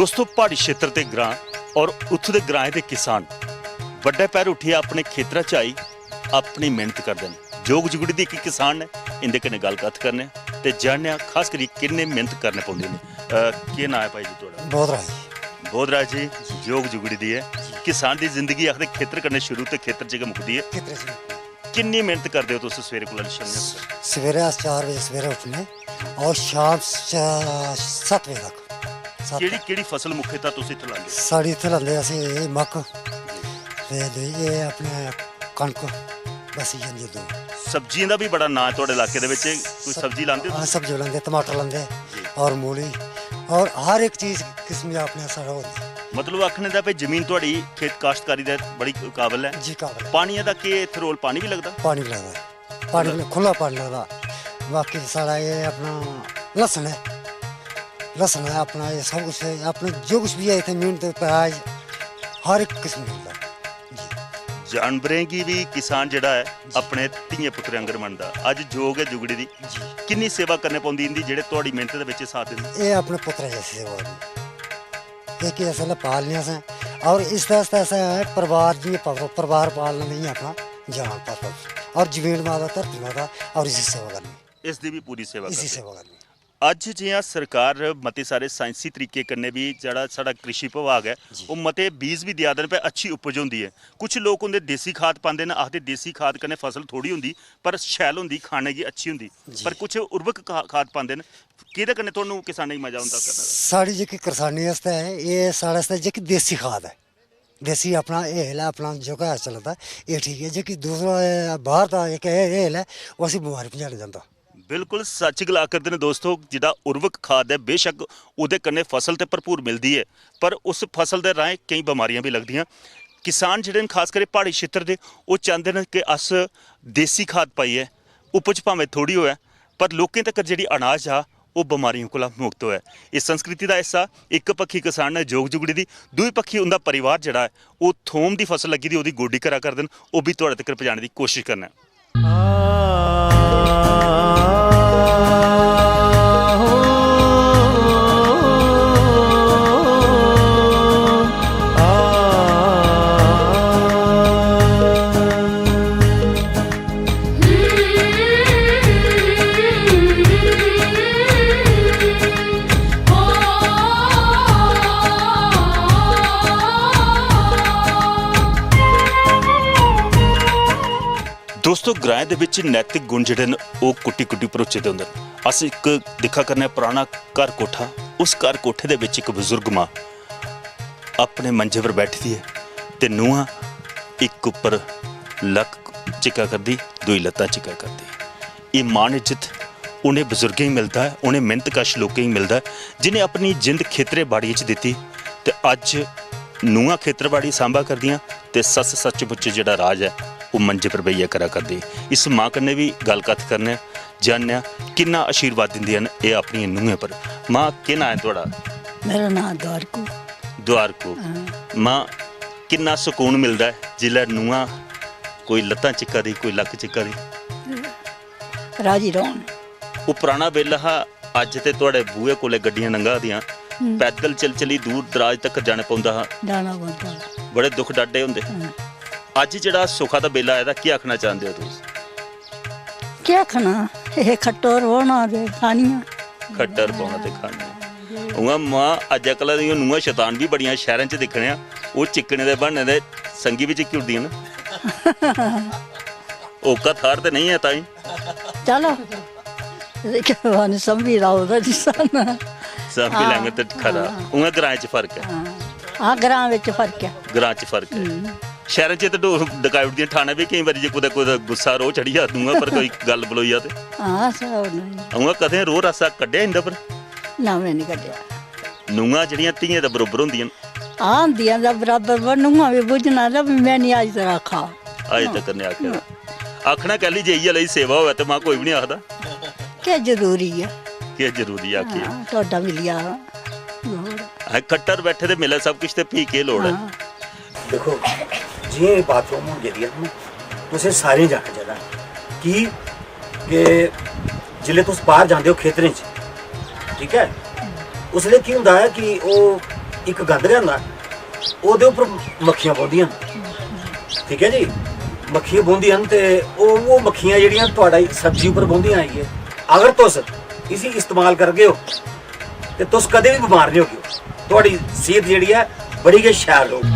दोस्तों पहाड़ी क्षेत्र के ग्रां और उत्थों के ग्राएं के किसान ਵੱਡੇ पैर उठिए अपने खेतरा च आई अपनी मेहनत करते हैं। जोग जुगड़ी के किसान ने इनके कन्नै गलबात करने ते जानने खास करी किन्ने मेहनत करने पौंदी ने। की नाम है भाई जी थोड़ा? बोधराज जी जोग जुगड़ी दी है। किसान की जिंदगी आखदे खेतर करने शुरू तो खेतर च मुकदी है। किन्नी मेहनत करते हो तुम सवेरे को सवेरे 4 बजे सवेरे उठने और शाम 7 बजे तक। केड़ी फसल मुख्यतः तुम इत्थे लांदे? साड़ी इत्थे लांदे असीं मक्क ते ये अपने कणक बस ये दो। सब्जियां दा भी बड़ा नां है तुहाडे इलाके दे विच, कोई सब्जी लांदे हो? हाँ सब्जी लांदे, टमाटर लांदे और मूली और हर एक चीज़ किस्म की अपने सारा होती। मतलब आखने दा भाई जमीन तुहाडी खेत काश्तकारी दा बड़ी काबिल है जी, काबिल है। पानी दा के इत्थे रोल पानी भी लगदा? पानी भी लगदा है, पानी खुला पानी लगदा। बाकी सारा ये अपना लहसुन है, लहसुन है अपना, ये सब कुछ है अपने जो कुछ भी है इतने मिनट प्याज हर एक किस्म मिलता है। जानवरें की भी किसान जड़ा है अपने धीए पुत्रे अंगर मनदा। अज जोग है जुगड़ी दी किन्नी सेवा करने पौंदी इंदी जेड़े तुहाडी मेहनत दे विच साथ दिंदे? ये अपने पुत्र जैसी सेवा करनी, एक ही असल पालने से और इस तरह से ऐसा है परिवार जी परिवार पालना नहीं अपना जान पाता और जमीन माता धरती माता और इसी सेवा करनी, इस दी भी पूरी सेवा इसी करनी। सेवा करनी। अज जियां सरकार मते सारे साइंसी तरीके कन्नै भी जड़ा साडा कृषि विभाग है वो मते बीज भी दिया देन पे अच्छी उपज होंदी है। कुछ लोग उंदे देसी खाद पांदे ने, आखदे देसी खाद कन्नै फसल थोड़ी होंदी पर शैल होंदी, खाने की अच्छी होंदी, पर कुछ उर्वरक खाद पांदे ने। किहदे कन्नै तुहानू किसानें गी मजा आंदा करने दा? साड़ी जेह्की किसानी आस्तै है ये साढ़े आस्तै जेह्की देसी खाद है, देसी अपना हेल है अपना जो घर चलदा ये ठीक है। जेह्की दूसरा बाहर दा जेह्का हेल है वो असीं बमारी पजाने जांदा। बिल्कुल सच गला करते हैं दोस्तों, जिहड़ा उर्वरक खाद है बेशक उहदे कन्नै फसल तो भरपूर मिलती है पर उस फसल के राहें कई बीमारियां भी लगदियां। किसान जिहड़े खास कर पहाड़ी क्षेत्र के वो चाहते हैं कि अस देसी खाद पाइए, उपज भावें थोड़ी होए पर लोकें तक जिहड़ी अनाज आ वो बीमारियों को मुक्त होए। इस संस्कृति का हिस्सा एक पक्षी किसान ने जोग जुगड़ी दी, दूई पक्षी उनका परिवार जिहड़ा है वो थोम की फसल लगी दी उसकी गोडी करा करदे न, वो भी तुहाडे तक पहुंचाने की कोशिश करना है। दोस्तों ग्राएं दे विच नैतिक गुण जिहड़े न ओह कुट्टी कुट्टी परोचे दे हुंदे न। अस एक दिखा करने पुराना घर कोठा, उस घर कोठे दे विच एक बजुर्ग मां अपने मंजे पर बैठी दी है ते नूंहां एक उपर लक चिक्का करदी, दूई लत्तां चिक्का करदी। ये मान इज्जत उन्हें बजुर्गें ही मिलता है, उन्हें मेहनतकश लोकें ही मिलता है जिन्हें अपनी जिंद खेतरे बाड़ी च दित्ती ते अज नूंहां खेतरबाड़ी सांभा करदियां ते सस सचमुच जिहड़ा राज है वो मंजे पर बेहियै करा करदी। इस मां कन्नै भी गलबात करने जानने किन्ना आशीर्वाद दिंदियां न ये अपनी नूहें पर। मां केह् नाम है थोड़ा? मेरा नाम द्वारकू। द्वारकू मां किन्ना सुकून मिलता है जिल्लै नूहां कोई लत्तां चिक्का दी कोई लक चिक्का दी? राजी रौन। वो पुराना बेला हा, अज ते तुहाडे बूहे कोले गड्डियां लंघा दियां, पैदल चल चली दूर दराज तक जाना पौंदा हा, जाना पौंदा, बड़े दुख डाडे हुंदे। अज जिहड़ा सुखा दा बेला आया क्या आखना चाहते हो तुस? क्या आखना, ये खट्टर होना ते खानियां, खट्टर पौना ते खानियां। उ'आं मां अजकल दियां नूहां शैतान भी बड़ियां शहरां च दिक्खने आ, वो चिकने दे बहाने दे संगी भी चिक्की उड़दियां न। ओका थार ते नहीं है ताई चलो समझी रहो समझी लैंगे ते खरा। उ'आं ग्रां च फर्क है। हाँ ग्रां विच फर्क है, ग्रां च फर्क है। शहर च तो डकाई उठदियां ठाणे भी कई बारी जे कुदै कुदै गुस्सा रोह चढ़ी जा दूंगा पर कोई गल बलोई जा ते उ'आं कदें रोह रासा कड्ढेआ इंदे पर? ना मैं नहीं कड्ढेआ। नूहां जेह्ड़ियां धियें दे बरोबर होंदियां न? हाँ होंदियां दा बराबर पर नूहां भी बुझना दा मैं नहीं अज तक आखा। अज तक नहीं आखेआ। आखना कह ली जे इ'यै लेई सेवा होवे ते मां कोई भी नहीं आखदा। क्या जरूरी है? क्या जरूरी आखिए? टोडा मिलिया खट्टर बैठे ते मिले सब कुछ ते भी केह् लोड़ है? देखो जि'यां बाथरूम हो गेदी है तुसें सारें जाना चाहिदा कि जिसले तुस बाहर जांदे हो खेतरें च, ठीक है, उसले की होंदा है कि ओह् ਇੱਕ ਗੰਦ ਲਿਆਂਦਾ, ਉਹਦੇ ਉੱਪਰ ਮੱਖੀਆਂ ਬਹਿੰਦੀਆਂ ਨੇ। ਠੀਕ ਹੈ ਜੀ, ਮੱਖੀਆਂ ਬਹਿੰਦੀਆਂ ਨੇ ਤੇ ਉਹ ਮੱਖੀਆਂ ਜਿਹੜੀਆਂ ਤੁਹਾਡਾ सब्जी ਉੱਪਰ ਬਹਿੰਦੀਆਂ ਆਈਏ, अगर तुस इसी इस्तेमाल करगे हो तो तुस कदे भी बीमार नहीं होगे, थोड़ी सेहत जी है बड़ी गै शैल होगी।